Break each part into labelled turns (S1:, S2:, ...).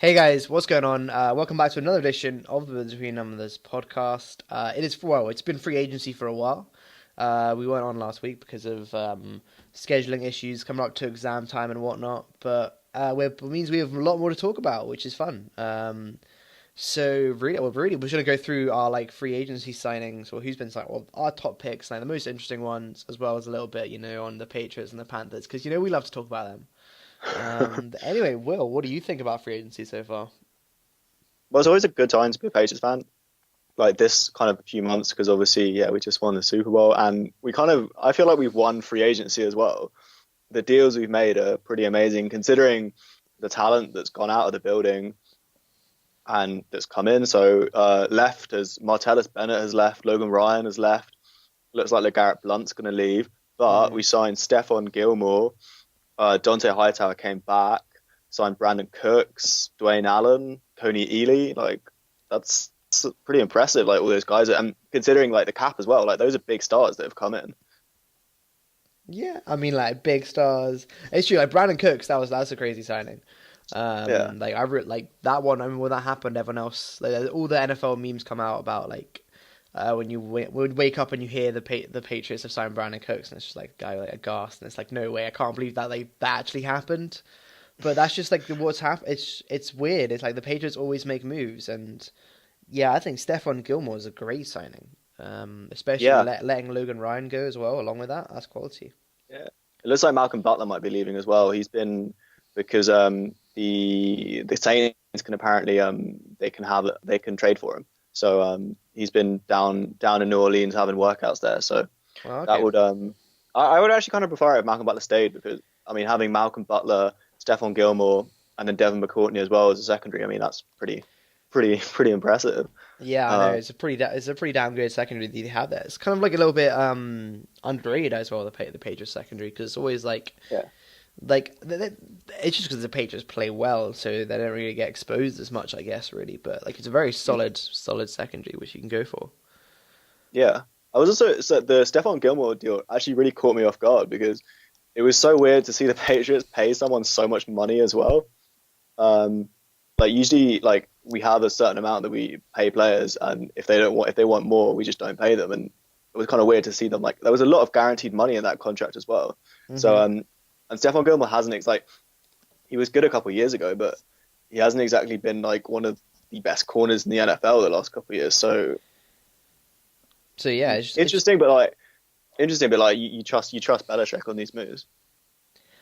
S1: Hey guys, what's going on? Welcome back to another edition of the Between Numbers podcast. It's been free agency for a while. We weren't on last week because of scheduling issues coming up to exam time and whatnot, but it means we have a lot more to talk about, which is fun. We're just gonna go through our like free agency signings or who's been signed, well, our top picks, like the most interesting ones, as well as a little bit, on the Patriots and the Panthers, because we love to talk about them. Anyway, Will, what do you think about free agency so far?
S2: Well, it's always a good time to be a Patriots fan, like this kind of few months, because obviously, yeah, we just won the Super Bowl, and I feel like we've won free agency as well. The deals we've made are pretty amazing, considering the talent that's gone out of the building and that's come in. So, left as Martellus Bennett has left, Logan Ryan has left. Looks like LeGarrette Blunt's going to leave, but
S1: Mm.
S2: we signed Stephon Gilmore. Dante Hightower came back, signed Brandon Cooks, Dwayne Allen, Coney Ely. Like that's pretty impressive. Like all those guys, and considering like the cap as well, like those are big stars that have come in.
S1: Yeah, I mean, like big stars. It's true. Like Brandon Cooks, that's a crazy signing.
S2: Yeah,
S1: Like that one. I mean, when that happened, everyone else, like, all the NFL memes come out about like when would wake up and you hear the Patriots have signed Brandon Cooks, and it's just like a guy like aghast, and it's like no way, I can't believe that that actually happened. But that's just like what's happened. It's weird. It's like the Patriots always make moves, and yeah, I think Stephon Gilmore is a great signing. Especially
S2: yeah,
S1: letting Logan Ryan go as well, along with that. That's quality.
S2: yeah. It looks like Malcolm Butler might be leaving as well. He's been because the Saints can apparently they can trade for him. So he's been down in New Orleans having workouts there. So
S1: Well,
S2: that
S1: okay.
S2: would I would actually kind of prefer it if Malcolm Butler stayed because I mean having Malcolm Butler, Stephon Gilmore, and then Devin McCourtney as well as a secondary. I mean that's pretty impressive.
S1: Yeah, I know
S2: Uh,
S1: it's a pretty damn good secondary that you have there. It's kind of like a little bit underrated as well, the Patriots secondary, because it's always
S2: yeah,
S1: it's just because the Patriots play well, so they don't really get exposed as much, I guess, really. But like it's a very solid secondary which you can go for.
S2: yeah. I was also so the Stephon Gilmore deal actually really caught me off guard because it was so weird to see the Patriots pay someone so much money as well. Um, like usually, like we have a certain amount that we pay players, and if they want more, we just don't pay them. And it was kind of weird to see them like there was a lot of guaranteed money in that contract as well. So
S1: Hmm.
S2: and Stephon Gilmore hasn't like he was good a couple of years ago, but he hasn't exactly been like one of the best corners in the NFL the last couple of years. So
S1: So yeah, it's
S2: interesting, but like interesting, but like you trust Belichick on these moves.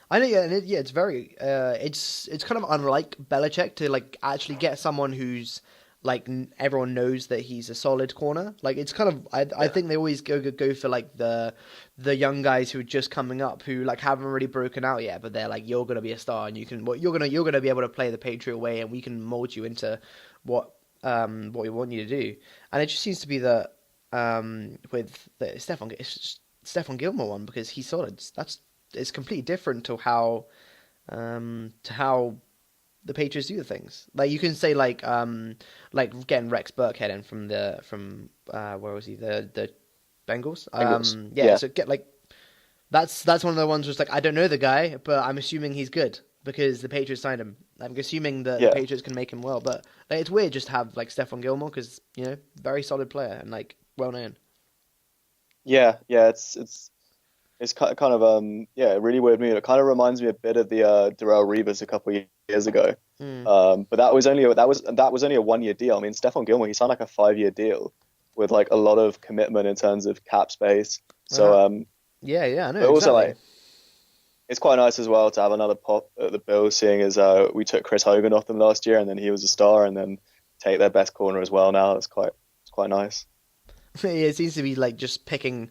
S1: I know, yeah, yeah, it's very, it's kind of unlike Belichick to like actually get someone who's like everyone knows that he's a solid corner. Like it's kind of, I
S2: Yeah,
S1: think they always go for like the young guys who are just coming up who like haven't really broken out yet, but they're like you're gonna be a star and you can, what you're gonna be able to play the Patriot way and we can mold you into what what we want you to do. And it just seems to be that with the Stefan Gilmore one because he's solid. That's It's completely different to how the Patriots do the things. Like you can say like getting Rex Burkhead in from where was he, the Bengals.
S2: Bengals.
S1: Yeah,
S2: Yeah,
S1: so get like that's one of the ones where it's like I don't know the guy, but I'm assuming he's good because the Patriots signed him. I'm assuming that the
S2: yeah.
S1: Patriots can make him well, but like, it's weird just to have like Stephon Gilmore because very solid player and like well known.
S2: Yeah, it's kind of yeah, really weird move. It kind of reminds me a bit of the Darrell Revis a couple of years ago.
S1: Mm.
S2: But that was only a 1 year deal. I mean, Stephon Gilmore he signed like a 5 year deal with like a lot of commitment in terms of cap space.
S1: Uh-huh.
S2: So
S1: Yeah, I know
S2: but also
S1: exactly.
S2: like it's quite nice as well to have another pop at the Bills, seeing as we took Chris Hogan off them last year, and then he was a star, and then take their best corner as well now. It's quite nice.
S1: Yeah, it seems to be like just picking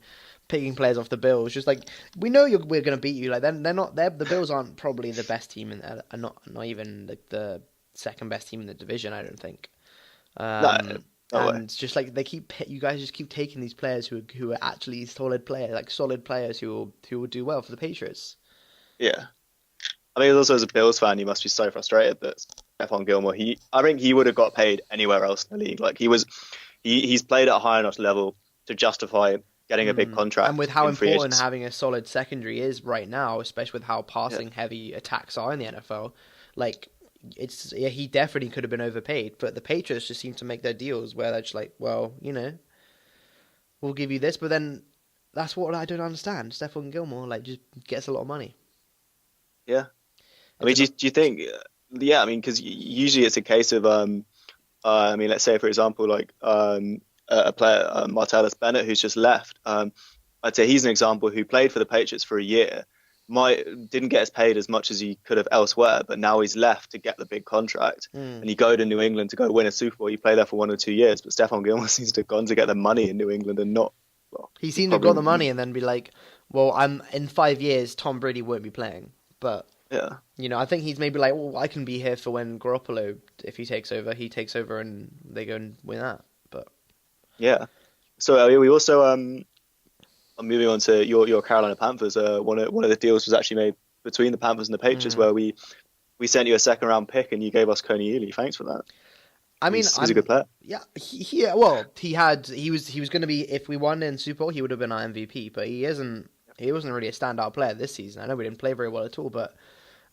S1: players off the Bills. Just like we know we're gonna beat you. Like they're not. The Bills aren't probably the best team in, are not even like the second best team in the division. I don't think.
S2: No, no way.
S1: And just like you guys just keep taking these players who are actually solid players who will do well for the Patriots.
S2: Yeah. I think also as a Bills fan, you must be so frustrated that Stephon Gilmore, I think he would have got paid anywhere else in the league. Like he's played at a high enough level to justify getting a big
S1: And with
S2: contract
S1: how
S2: in free
S1: important
S2: agency.
S1: having a solid secondary is right now, especially with how
S2: Yeah,
S1: passing heavy attacks are in the NFL, like he definitely could have been overpaid, but the Patriots just seem to make their deals where they're just like, well, we'll give you this, but then that's what I don't understand. Stephon Gilmore like just gets a lot of money.
S2: Yeah. I
S1: It
S2: mean,
S1: doesn't.
S2: do you think? Yeah, I mean, because usually it's a case of I mean, let's say for example, like a player, Martellus Bennett, who's just left. I'd say he's an example who played for the Patriots for a year, might didn't get as paid as much as he could have elsewhere, but now he's left to get the big contract,
S1: Mm.
S2: and you go to New England to go win a Super Bowl. You play there for 1 or 2 years, but Stephon Gilmore seems to have gone to get the money in New England and not. Well,
S1: He seemed to have got the
S2: probably
S1: money and then be like, well, I'm in 5 years, Tom Brady won't be playing, but.
S2: yeah.
S1: I think he's maybe like, well, I can be here for when Garoppolo, if he takes over and they go and win that. But
S2: Yeah. So we also I'm moving on to your Carolina Panthers. One of the deals was actually made between the Panthers and the Patriots, where we sent you a second round pick and you gave us Coney Ely. Thanks for that.
S1: I mean,
S2: He's a good player.
S1: Yeah, well, he was going to be, if we won in Super Bowl, he would have been our MVP. But he isn't. He wasn't really a standout player this season. I know we didn't play very well at all, but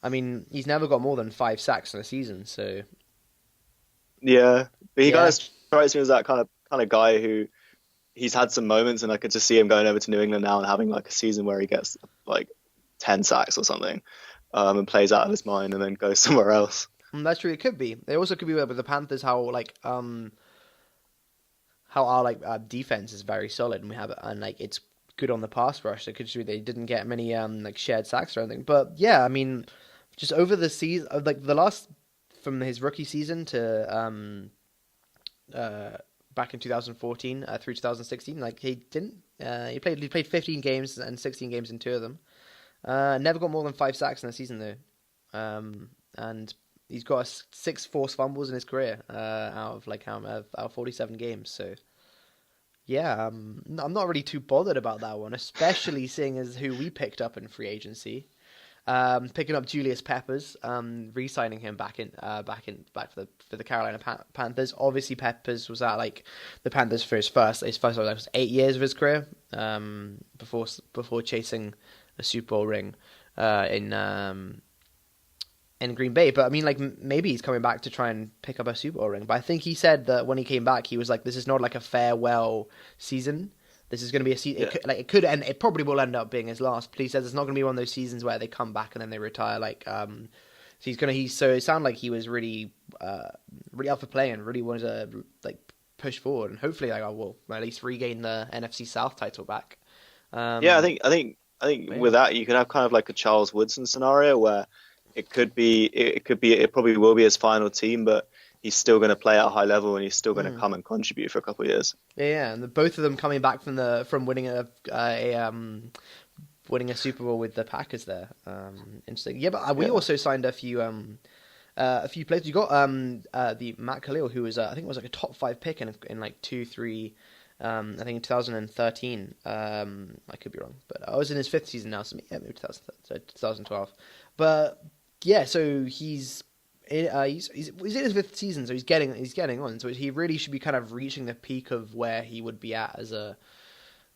S1: I mean, he's never got more than 5 sacks in a season. So
S2: Yeah, but he
S1: yeah,
S2: kind of strikes me as that kind of guy who he's had some moments, and I could just see him going over to New England now and having like a season where he gets like 10 sacks or something, and plays out of his mind, and then goes somewhere else.
S1: That's true. It could be. It also could be with the Panthers how our defense is very solid and we have and like it's good on the pass rush. It could be they didn't get many like shared sacks or anything. But yeah, I mean, just over the season, like the last from his rookie season to back in 2014 through 2016, like he didn't he played 15 games and 16 games in 2 of them. Never got more than 5 sacks in a season though. And he's got 6 forced fumbles in his career out of 47 games. So yeah, I'm not really too bothered about that one, especially seeing as who we picked up in free agency. Picking up Julius Peppers, re-signing him back for the Carolina Panthers. Obviously, Peppers was at like the Panthers for his first was 8 years of his career, before chasing a Super Bowl ring in Green Bay. But I mean, like maybe he's coming back to try and pick up a Super Bowl ring. But I think he said that when he came back, he was like, "This is not like a farewell season. This is going to be a season.
S2: Yeah.
S1: It could end. It probably will end up being his last. But he says it's not going to be one of those seasons where they come back and then they retire. So it sounded like he was really, really up for playing. Really wanted to like push forward and hopefully like I will at least regain the NFC South title back.
S2: Yeah, I think with that you can have kind of like a Charles Woodson scenario where it probably will be his final team, but he's still going to play at a high level and he's still going to come and contribute for a couple of years.
S1: Yeah, and both of them coming back from winning winning a Super Bowl with the Packers there. Interesting. Yeah, but we also signed a few players. You got the Matt Khalil, who was I think was like a top 5 pick in like 2-3. I think in 2013. I could be wrong, but I was in his 5th season now, so yeah, maybe 2012. But yeah, so he's in his 5th season, so he's getting on. So he really should be kind of reaching the peak of where he would be at as a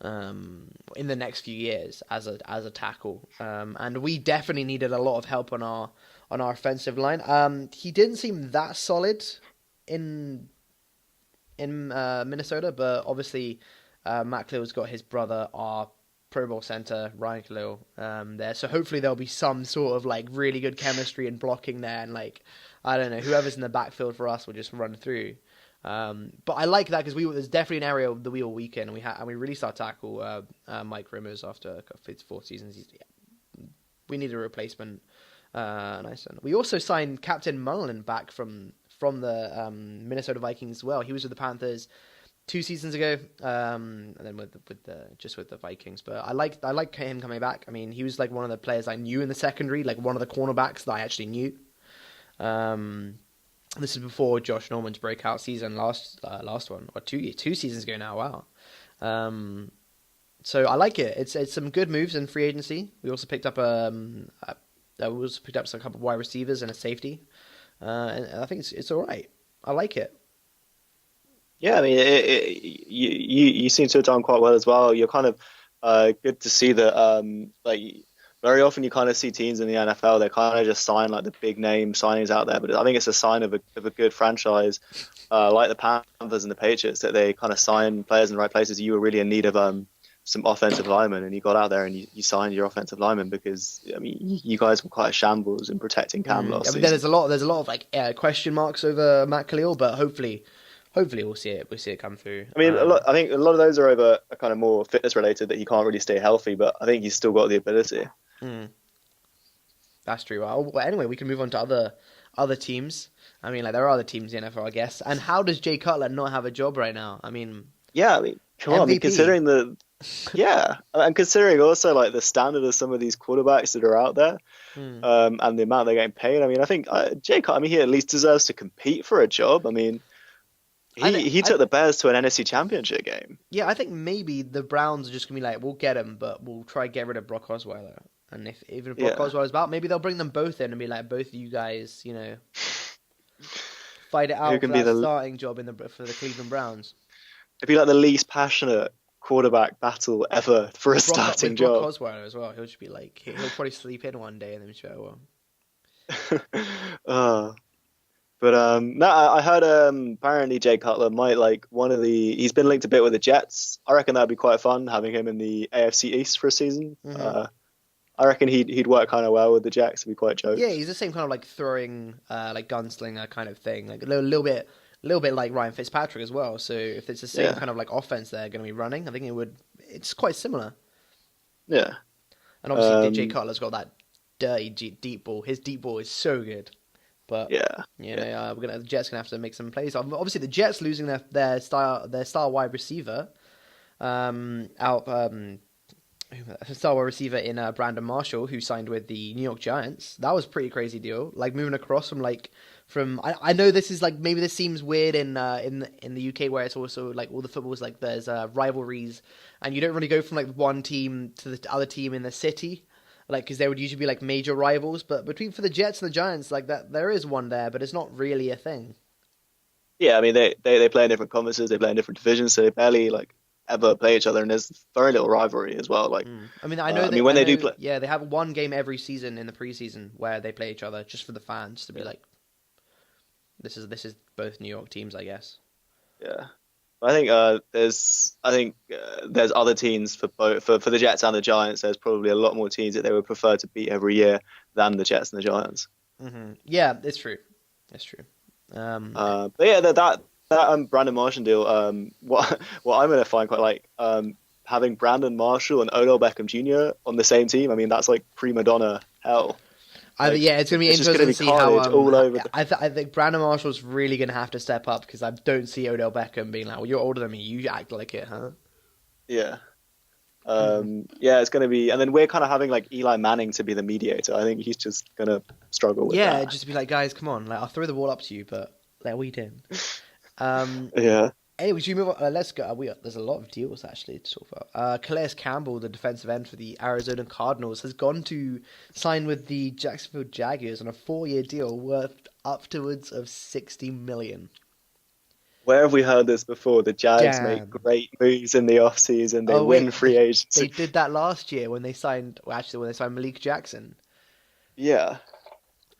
S1: in the next few years as a tackle. And we definitely needed a lot of help on our offensive line. He didn't seem that solid in Minnesota, but obviously Matt Khalil's got his brother, our Pro Bowl center, Ryan Khalil, there. So hopefully there'll be some sort of like really good chemistry and blocking there, and like I don't know, whoever's in the backfield for us will just run through. But I like that because there's definitely an area that we were weak in, and we really start to tackle Mike Rimmers after his 4 seasons. We need a replacement. Nice one. We also signed Captain Mullen back from the Minnesota Vikings as well. He was with the Panthers 2 seasons ago, and then with the Vikings. But I like him coming back. I mean, he was like one of the players I knew in the secondary, like one of the cornerbacks that I actually knew. This is before Josh Norman's breakout season last one, or 2 seasons ago now. Wow. So I like it. It's some good moves in free agency. We also picked up some couple of wide receivers and a safety, and I think it's all right. I like it.
S2: Yeah, I mean, you seem to have done quite well as well. You're kind of good to see that. Like very often you kind of see teams in the NFL, they kind of just sign like the big name signings out there, but I think it's a sign of a good franchise, like the Panthers and the Patriots, that they kind of sign players in the right places. You were really in need of some offensive linemen, and you got out there and you signed your offensive linemen because I mean you guys were quite a shambles in protecting Cam last
S1: I mean,
S2: season.
S1: there's a lot of like question marks over Matt Khalil, but hopefully we'll see it come through.
S2: I mean, I think a lot of those are over a kind of more fitness related, that he can't really stay healthy, but I think he's still got the ability.
S1: That's true. Well, anyway, we can move on to other teams. I mean, like there are other teams in the NFL, I guess. And how does Jay Cutler not have a job right now? I mean,
S2: yeah, I mean, come on, I mean, considering and considering also like the standard of some of these quarterbacks that are out there, and the amount they're getting paid. I mean, I think Jay Cutler, I mean, he at least deserves to compete for a job. I mean, he took the Bears to an NFC Championship game.
S1: Yeah, I think maybe the Browns are just gonna be like, we'll get him, but we'll try to get rid of Brock Osweiler. And if even if Brock Osweiler's out, maybe they'll bring them both in and be like, both of you guys, you know, fight it out for that starting job for the Cleveland Browns.
S2: It'd be like the least passionate quarterback battle ever for a starting job.
S1: Brock Osweiler as well. He'll just be like, he'll probably sleep in one day and then show
S2: well. But no, I heard apparently Jay Cutler might he's been linked a bit with the Jets. I reckon that'd be quite fun having him in the AFC East for a season. I reckon he'd work kind of well with the Jets. It'd be quite jokes.
S1: Yeah, he's the same kind of like throwing, like gunslinger kind of thing, like a little bit like Ryan Fitzpatrick as well. So if it's the same kind of like offense they're going to be running, I think it's quite similar.
S2: Yeah.
S1: And obviously Jay Cutler's got that dirty deep ball. His deep ball is so good. But the Jets gonna have to make some plays. Obviously, the Jets losing their star wide receiver, star wide receiver in Brandon Marshall, who signed with the New York Giants. That was a pretty crazy deal. Like moving across from I know this is like maybe this seems weird in the UK where it's also like all the footballs like there's rivalries, and you don't really go from like one team to the other team in the city. Like, because there would usually be like major rivals, but for the Jets and the Giants, like that, there is one there, but it's not really a thing.
S2: Yeah, I mean they play in different conferences, they play in different divisions, so they barely like ever play each other, and there's very little rivalry as well. Like,
S1: I mean, I know they do play, yeah, they have one game every season in the preseason where they play each other just for the fans to be like, this is both New York teams, I guess.
S2: Yeah. I think there's other teams for both for the Jets and the Giants. There's probably a lot more teams that they would prefer to beat every year than the Jets and the Giants.
S1: Yeah, it's true. It's true.
S2: But yeah, that Brandon Marshall deal. What I'm gonna find quite like having Brandon Marshall and Odell Beckham Jr. on the same team. I mean, that's like prima donna hell.
S1: Yeah, it's going to be interesting to see how all over I think Brandon Marshall's really going to have to step up because I don't see Odell Beckham being like, well, you're older than me, you act like it, huh?
S2: Yeah. Yeah, it's going to be... And then we're kind of having like Eli Manning to be the mediator. I think he's just going to struggle with that.
S1: Yeah, just to be like, guys, come on. Like, I'll throw the ball up to you, but let we in.
S2: Yeah.
S1: Anyway, should we move on? Let's go. There's a lot of deals actually to talk about. Calais Campbell, the defensive end for the Arizona Cardinals, has gone to sign with the Jacksonville Jaguars on a 4-year deal worth upwards of $60 million.
S2: Where have we heard this before? The Jags make great moves in the offseason. They win free agency.
S1: They did that last year when they signed Malik Jackson.
S2: Yeah.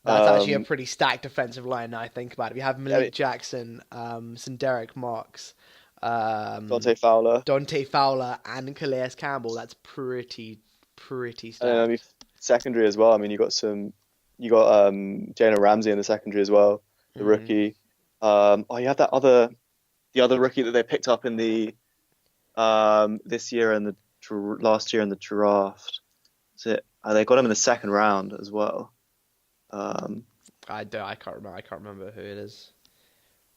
S1: That's actually a pretty stacked defensive line now I think about it. We have Malik Jackson, some Derek Marks,
S2: Dante Fowler,
S1: and Calais Campbell. That's pretty stacked.
S2: I mean, secondary as well. I mean, you got Jalen Ramsey in the secondary as well, the rookie. You have the other rookie that they picked up in the this year and last year in the draft. They got him in the second round as well.
S1: I can't remember who it is.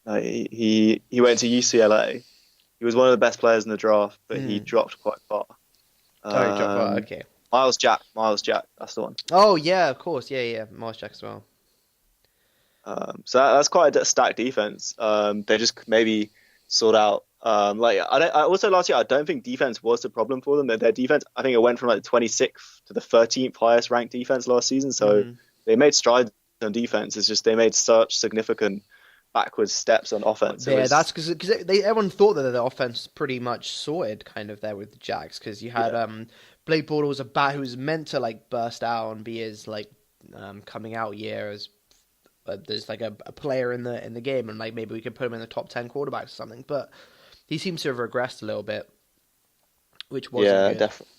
S2: He went to UCLA. He was one of the best players in the draft, but he dropped quite far.
S1: He dropped far. Okay.
S2: Miles Jack, that's the one.
S1: Oh yeah, of course, yeah, Miles Jack as well.
S2: So that's quite a stacked defense. They just maybe sort out. Also last year, I don't think defense was the problem for them. Their defense, I think it went from like the 26th to the 13th highest ranked defense last season. So they made strides on defense. It's just they made such significant backwards steps on offense.
S1: Yeah, that's because everyone thought that the offense pretty much sorted kind of there with the Jags because you had Blake Bortles a bat who's meant to like burst out and be his like coming out year as there's like a player in the game, and like maybe we could put him in the top 10 quarterbacks or something. But he seems to have regressed a little bit, which wasn't good.
S2: Definitely.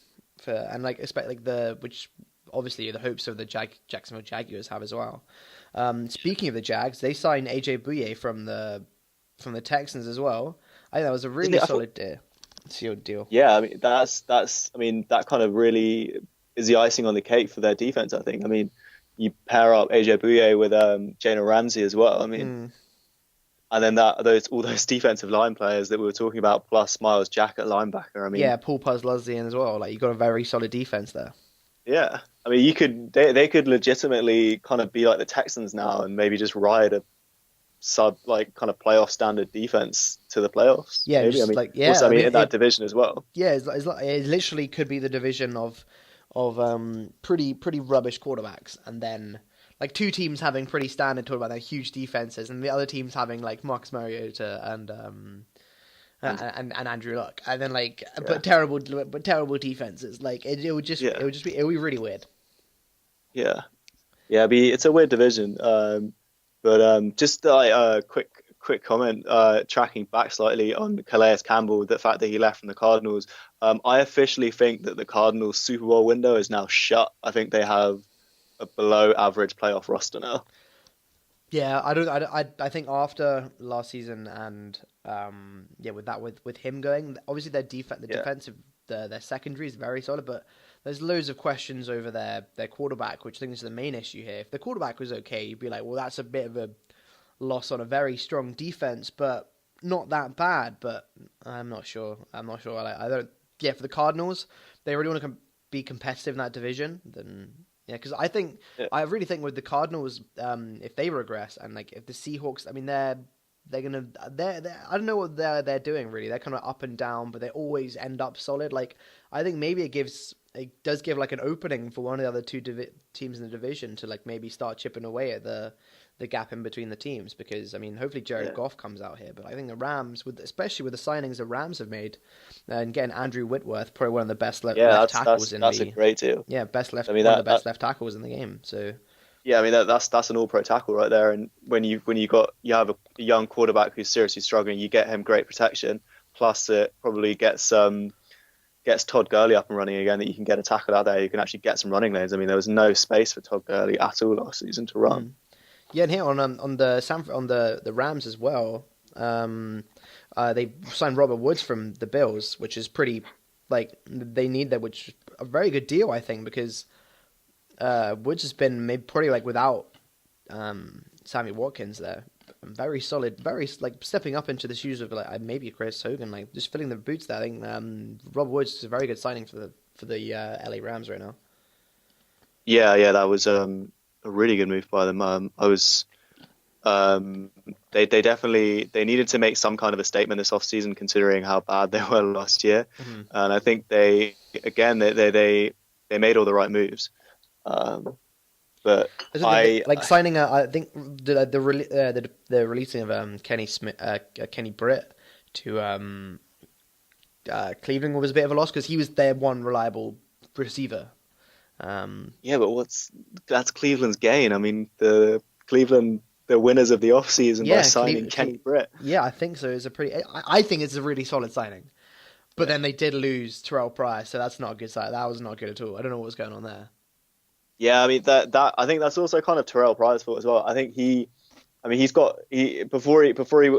S1: And like expect like which obviously the hopes of the Jacksonville Jaguars have as well. Speaking of the Jags, they signed AJ Bouye from the Texans as well. I think that was a really solid deal.
S2: Yeah, I mean that kind of really is the icing on the cake for their defense. I think. I mean, you pair up AJ Bouye with Jalen Ramsey as well. I mean, and then all those defensive line players that we were talking about, plus Miles Jack at linebacker. I mean,
S1: yeah, Paul Pusley as well. Like you got a very solid defense there.
S2: Yeah, I mean, they could legitimately kind of be like the Texans now and maybe just ride a kind of playoff standard defense to the playoffs.
S1: Yeah,
S2: maybe.
S1: just
S2: in that division as well.
S1: Yeah, it literally could be the division of pretty rubbish quarterbacks, and then like two teams having pretty standard, talk about their huge defenses, and the other teams having like Marcus Mariota and Andrew Luck, and then but terrible defenses. Like it would be really weird.
S2: Yeah, it's a weird division. But just a quick comment, tracking back slightly on Calais Campbell, the fact that he left from the Cardinals. I officially think that the Cardinals Super Bowl window is now shut. I think they have a below average playoff roster now.
S1: Yeah, I think after last season and with him going, obviously defensive their secondary is very solid, but there's loads of questions over their quarterback, which I think is the main issue here. If the quarterback was okay, you'd be like, well, that's a bit of a loss on a very strong defense, but not that bad. But I'm not sure. I don't. Yeah, for the Cardinals, they really want to be competitive in that division. Then because I really think with the Cardinals, if they regress and like if the Seahawks, I mean they're I don't know what they're doing really. They're kind of up and down, but they always end up solid. Like I think maybe it does give like an opening for one of the other two teams in the division to like maybe start chipping away at the gap in between the teams, because I mean hopefully Jared Goff comes out here, but I think the Rams, especially with the signings the Rams have made, and getting Andrew Whitworth, probably one of the best left tackles
S2: that's a great deal.
S1: Yeah, one of the best left tackles in the game. So
S2: yeah, I mean that's an all-pro tackle right there. And when you have a young quarterback who's seriously struggling, you get him great protection. Plus, it probably gets Todd Gurley up and running again. That you can get a tackle out there. You can actually get some running lanes. I mean, there was no space for Todd Gurley at all last season to run.
S1: Yeah, and here on the Rams as well, they signed Robert Woods from the Bills, which is pretty they need that, which is a very good deal I think, because Woods has been maybe pretty without Sammy Watkins there, very solid, very stepping up into the shoes of maybe Chris Hogan, just filling the boots there. I think Robert Woods is a very good signing for the LA Rams right now.
S2: Yeah, that was a really good move by them. They definitely needed to make some kind of a statement this offseason, considering how bad they were last year. Mm-hmm. And I think they made all the right moves. But
S1: signing I think the releasing of Kenny Britt to Cleveland was a bit of a loss, because he was their one reliable receiver.
S2: But that's Cleveland's gain. I mean, the winners of the offseason by signing Kenny Britt.
S1: Yeah, I think so. I think it's a really solid signing. But then they did lose Terrell Pryor, so that's not a good sign. That was not good at all. I don't know what was going on there.
S2: Yeah, I mean that I think that's also kind of Terrell Pryor's fault as well. I think before he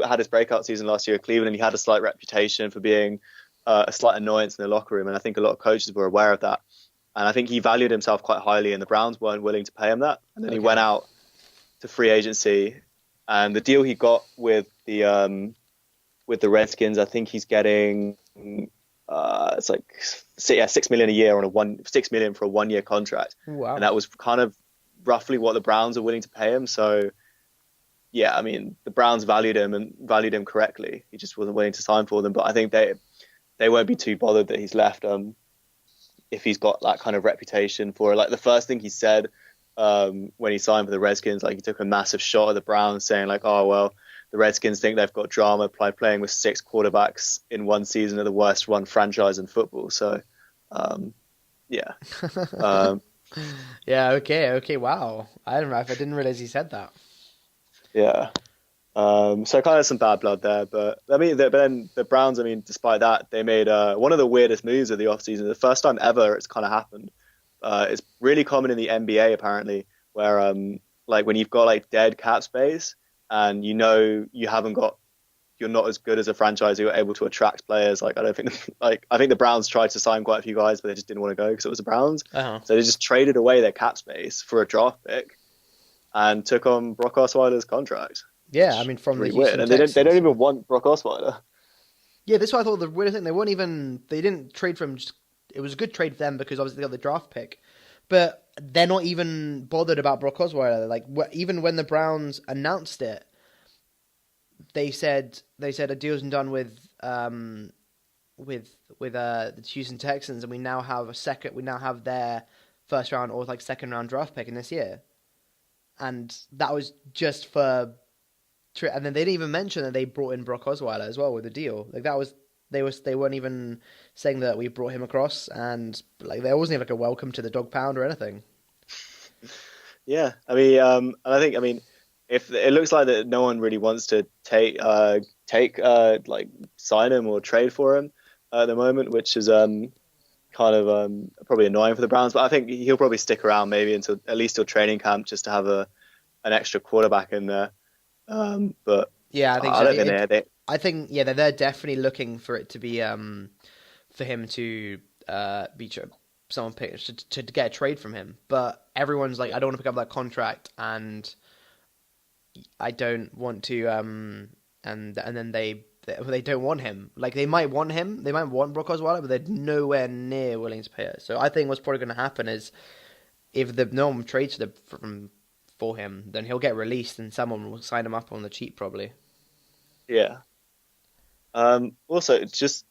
S2: had his breakout season last year at Cleveland, he had a slight reputation for being a slight annoyance in the locker room, and I think a lot of coaches were aware of that. And I think he valued himself quite highly, and the Browns weren't willing to pay him that. And then he went out to free agency, and the deal he got with the Redskins, I think he's getting it's like $6 million a year on $6 million for a 1-year contract.
S1: Wow.
S2: And that was kind of roughly what the Browns are willing to pay him. So yeah, I mean the Browns valued him correctly. He just wasn't willing to sign for them. But I think they won't be too bothered that he's left. If he's got that kind of reputation for it. Like the first thing he said when he signed for the Redskins, he took a massive shot at the Browns, saying oh well, the Redskins think they've got drama by playing with 6 quarterbacks in one season of the worst run franchise in football. So Yeah. Um,
S1: Yeah. Okay. Wow. I didn't realize he said that.
S2: yeah. So kind of some bad blood there, but I mean, but then the Browns, I mean, despite that, they made one of the weirdest moves of the offseason. The first time ever it's kind of happened. It's really common in the NBA apparently, where like when you've got like dead cap space and you know you haven't got, you're not as good as a franchise who are able to attract players. Like I don't think like I think the Browns tried to sign quite a few guys, but they just didn't want to go because it was the Browns.
S1: Uh-huh.
S2: So they just traded away their cap space for a draft pick and took on Brock Osweiler's contract,
S1: Yeah. I
S2: which
S1: mean,
S2: is
S1: from the
S2: really weird.
S1: Houston
S2: And they don't
S1: Texans.
S2: even want Brock Osweiler.
S1: Yeah. This is what I thought the weirdest thing. They didn't trade from. It was a good trade for them because obviously they got the draft pick, but they're not even bothered about Brock Osweiler. Like even when the Browns announced it, they said a deal's been done with the Houston Texans, and we now have a second. We now have their first round or like second round draft pick in this year, and that was just for. And then they didn't even mention that they brought in Brock Osweiler as well with the deal. Like that was they weren't even saying that we brought him across, and like there wasn't even like a welcome to the dog pound or anything.
S2: Yeah, I mean, and I think, I mean, if it looks like that no one really wants to take like sign him or trade for him at the moment, which is kind of probably annoying for the Browns. But I think he'll probably stick around maybe until at least till training camp just to have a an extra quarterback in there. But
S1: Yeah, I think
S2: I
S1: so.
S2: don't think
S1: I think yeah, they're definitely looking for it to be for him to someone pick to get a trade from him. But everyone's like, I don't want to pick up that contract, and I don't want to and then they don't want him. Like they might want him, they might want Brock Osweiler, but they're nowhere near willing to pay it. So I think what's probably going to happen is if no one trades for him, then he'll get released and someone will sign him up on the cheap probably.
S2: yeah. Also, just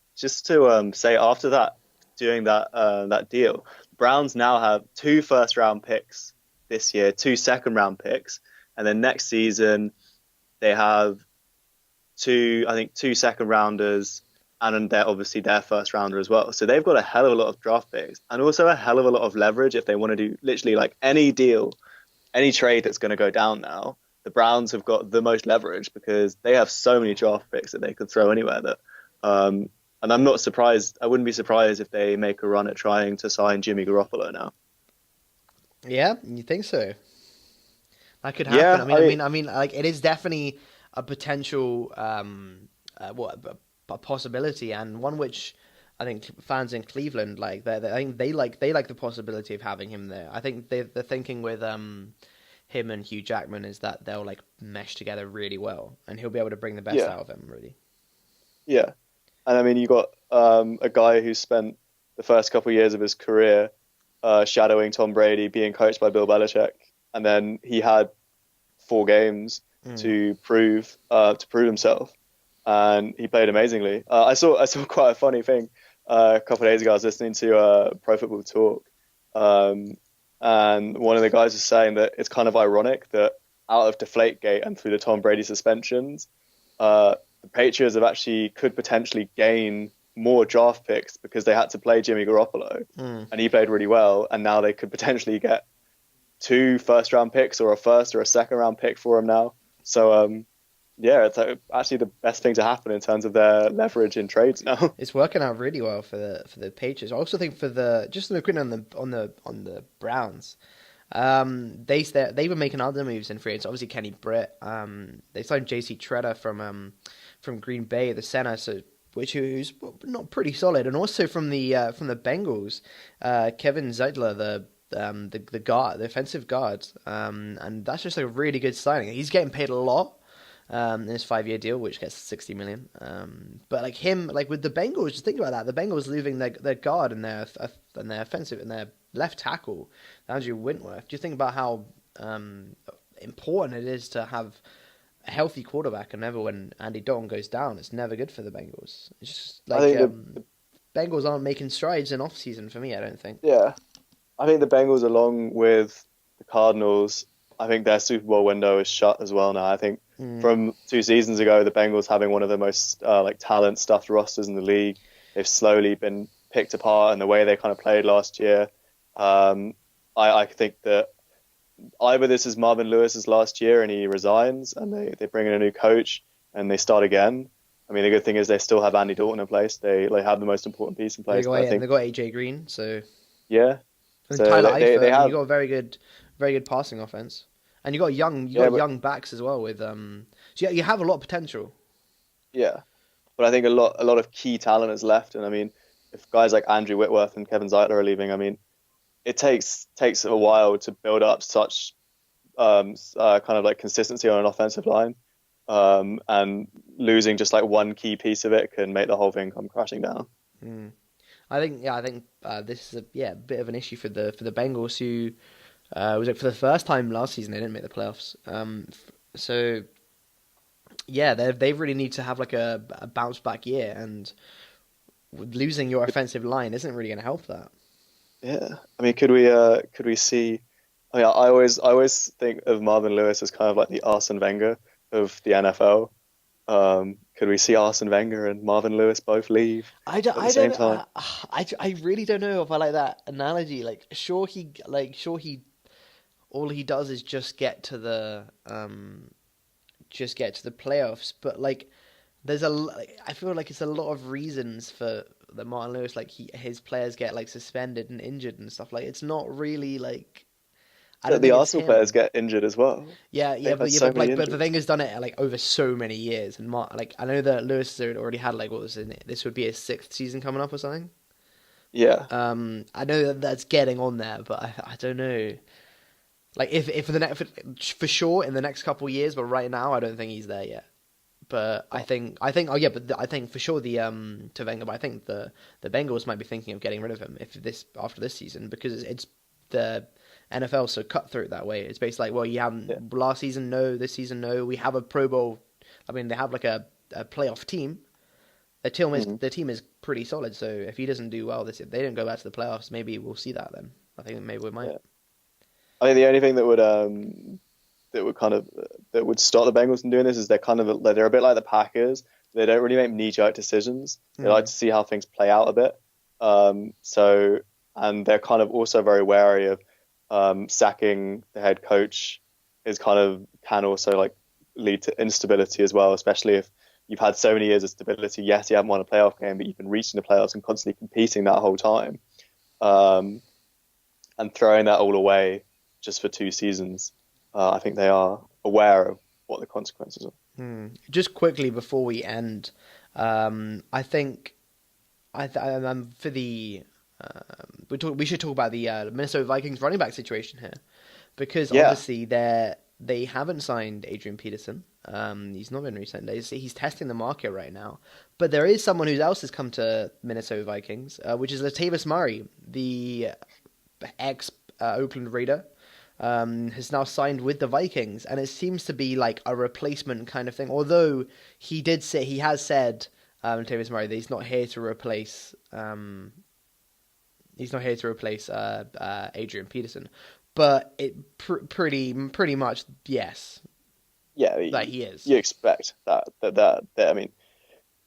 S2: to say after that, doing that deal, Browns now have two first round picks this year, two second round picks, and then next season they have I think two second rounders, and then they're obviously their first rounder as well. So they've got a hell of a lot of draft picks and also a hell of a lot of leverage if they want to do literally like any deal, any trade that's going to go down now. The Browns have got the most leverage because they have so many draft picks that they could throw anywhere that and I'm not surprised. I wouldn't be surprised if they make a run at trying to sign Jimmy Garoppolo now.
S1: Yeah, you think so? That could happen.
S2: Yeah,
S1: I mean, like it is definitely a potential, a possibility, and one which I think fans in Cleveland like. I think they like the possibility of having him there. I think they're thinking with him and Hugh Jackman is that they'll like mesh together really well, and he'll be able to bring the best
S2: yeah,
S1: out of him. Really.
S2: yeah. And I mean, you got a guy who spent the first couple of years of his career shadowing Tom Brady, being coached by Bill Belichick, and then he had 4 games
S1: Mm.
S2: to prove himself, and he played amazingly. I saw quite a funny thing a couple of days ago. I was listening to Pro Football Talk, um, and one of the guys was saying that it's kind of ironic that out of Deflategate and through the Tom Brady suspensions, the Patriots have actually could potentially gain more draft picks because they had to play Jimmy Garoppolo,
S1: Mm.
S2: and he played really well, and now they could potentially get two first round picks or a first or a second round pick for him now. So yeah, it's actually the best thing to happen in terms of their leverage in trades now.
S1: It's working out really well for the Patriots. I also think for the just looking on the Browns, they've been making other moves in free agency. Obviously, Kenny Britt. They signed J.C. Treader from Green Bay, the center, so who's not pretty solid, and also from the Bengals, Kevin Zeitler, the guard, the offensive guard, and that's just a really good signing. He's getting paid a lot. In his 5-year deal, which gets 60 million. But like him, like with the Bengals, just think about that. The Bengals losing their guard and their offensive and their left tackle, Andrew Whitworth. Do you think about how important it is to have a healthy quarterback? And never when Andy Dalton goes down, it's never good for the Bengals. It's just
S2: I
S1: like
S2: think
S1: Bengals aren't making strides in off season for me. I don't think.
S2: yeah, I think the Bengals, along with the Cardinals, I think their Super Bowl window is shut as well now. I think from 2 seasons ago, the Bengals having one of the most like talent stuffed rosters in the league, they've slowly been picked apart and the way they kind of played last year. I think that either this is Marvin Lewis's last year and he resigns and they bring in a new coach and they start again. I mean, the good thing is they still have Andy Dalton in place. They have the most important piece in place.
S1: And they got AJ Green, so
S2: yeah.
S1: and
S2: So
S1: Tyler Eifert.
S2: they have
S1: You got a very good passing offense, and you got young backs as well with So you have a lot of potential.
S2: yeah, but I think a lot of key talent is left, and I mean, if guys like Andrew Whitworth and Kevin Zeitler are leaving, I mean, it takes a while to build up such kind of like consistency on an offensive line, and losing just like one key piece of it can make the whole thing come crashing down.
S1: Mm. I think this is a bit of an issue for the Bengals who was it for the first time last season they didn't make the playoffs. So yeah, they really need to have like a bounce back year, and losing your offensive line isn't really going to help that.
S2: Yeah, I mean, could we see? I mean, I always think of Marvin Lewis as kind of like the Arsene Wenger of the NFL. Could we see Arsene Wenger and Marvin Lewis both leave
S1: I
S2: at the same time?
S1: I really don't know if I like that analogy. Like, sure he all he does is just get to the playoffs, but like I feel like it's a lot of reasons for the Martin Lewis, like his players get like suspended and injured and stuff. Like, it's not really like I don't
S2: The
S1: think it's
S2: Arsenal players
S1: him.
S2: get injured as well.
S1: Yeah,
S2: They've had so many
S1: but the
S2: injuries.
S1: thing has done it like over so many years, and like I know that Lewis had already had like what was it? This would be his sixth season coming up or something.
S2: Yeah,
S1: I know that that's getting on there, but I don't know. Like if the next for sure in the next couple of years, but right now I don't think he's there yet. But I think I think for sure the to Wenger, but I think the Bengals might be thinking of getting rid of him if this after this season, because it's the NFL so cutthroat that way. It's basically like, well, you
S2: yeah.
S1: haven't last season, no, this season, no. We have a Pro Bowl. I mean, they have like a playoff team.
S2: Mhm.
S1: Their team is pretty solid. So if he doesn't do well if they don't go back to the playoffs, maybe we'll see that then. I think maybe we might.
S2: Yeah. I think the only thing that would stop the Bengals from doing this is they're a bit like the Packers. They don't really make knee-jerk decisions. They like
S1: Mm.
S2: to see how things play out a bit. So and they're kind of also very wary of sacking the head coach can also like lead to instability as well, especially if you've had so many years of stability. Yes, you haven't won a playoff game, but you've been reaching the playoffs and constantly competing that whole time. Um, and throwing that all away just for 2 seasons, I think they are aware of what the consequences are.
S1: Just quickly before we end, I think for the we should talk about the Minnesota Vikings running back situation here, because
S2: Yeah,
S1: obviously they haven't signed Adrian Peterson. He's not been re-signed. He's testing the market right now, but there is someone who else has come to Minnesota Vikings, which is Latavius Murray, the ex Oakland Raider. Has now signed with the Vikings, and it seems to be like a replacement kind of thing. Although he has said, Latavius Murray, that he's not here to replace Adrian Peterson, but pretty much yes
S2: yeah.
S1: that he is.
S2: You expect that. I mean,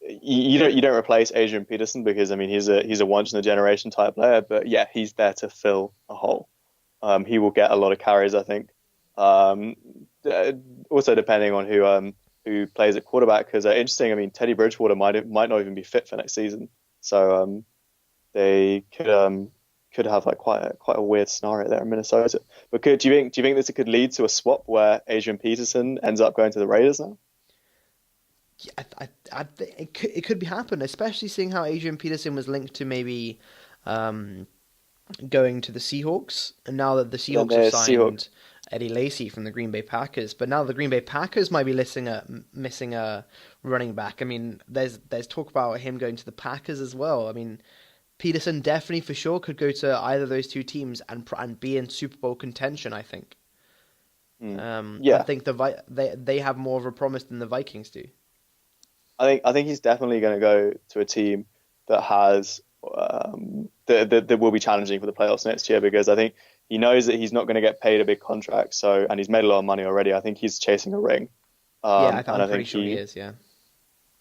S2: you don't replace Adrian Peterson because I mean he's a once in a generation type player, but yeah, he's there to fill a hole. He will get a lot of carries, I think. Also depending on who plays at quarterback, because interesting. I mean, Teddy Bridgewater might not even be fit for next season, so they could have like quite a weird scenario there in Minnesota. But do you think this could lead to a swap where Adrian Peterson ends up going to the Raiders now?
S1: Yeah, it could be happen, especially seeing how Adrian Peterson was linked to maybe going to the Seahawks, and now that the
S2: And then
S1: Seahawks have
S2: there's
S1: signed
S2: Seahawks.
S1: Eddie Lacy from the Green Bay Packers, but now the Green Bay Packers might be missing a running back. I mean, there's talk about him going to the Packers as well. I mean, Peterson definitely for sure could go to either of those two teams and be in Super Bowl contention. I think.
S2: Mm.
S1: I
S2: Yeah,
S1: think they have more of a promise than the Vikings do.
S2: I think he's definitely going to go to a team that has that will be challenging for the playoffs next year, because I think he knows that he's not going to get paid a big contract. So, and he's made a lot of money already. I think he's chasing a ring.
S1: Yeah,
S2: And
S1: I'm
S2: I
S1: pretty
S2: think
S1: sure he is. Yeah.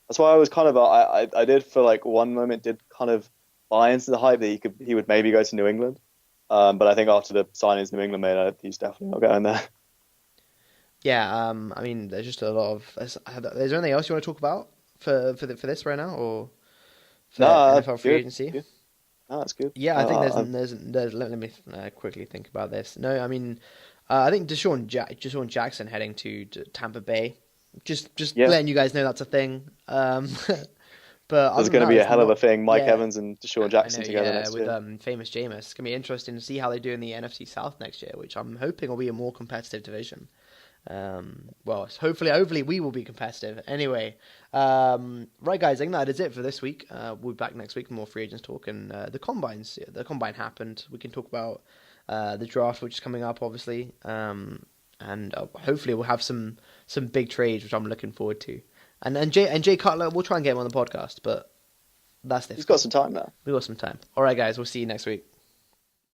S2: that's why I was kind of I did feel like one moment did kind of buy into the hype that he would maybe go to New England. But I think after the signings New England made, he's definitely not going there.
S1: Yeah, I mean, there's just a lot of. Is there anything else you want to talk about for this right now, or for
S2: No,
S1: NFL free
S2: good.
S1: agency?
S2: Good. No, that's good.
S1: Yeah, I think
S2: I'm
S1: there's let me quickly think about this. No, I mean, I think Deshaun Jackson heading to Tampa Bay. Just
S2: yeah.
S1: letting you guys know that's a thing. But other
S2: There's
S1: than
S2: going to
S1: that,
S2: be a
S1: there's
S2: hell of a
S1: not.
S2: thing. Mike
S1: Yeah,
S2: Evans and Deshaun
S1: I
S2: Jackson
S1: know.
S2: together
S1: Yeah,
S2: next
S1: with
S2: year.
S1: famous Jameis, it's gonna be interesting to see how they do in the NFC South next year, which I'm hoping will be a more competitive division. Well, hopefully we will be competitive. Anyway, right, guys, I think that is it for this week. We'll be back next week with more free agents talk and the combines. The combine happened. We can talk about the draft, which is coming up, obviously, and hopefully we'll have some big trades, which I'm looking forward to. And Jay Cutler, we'll try and get him on the podcast, but that's
S2: He's
S1: difficult.
S2: got some time now.
S1: We've got some time. All right, guys, we'll see you next week.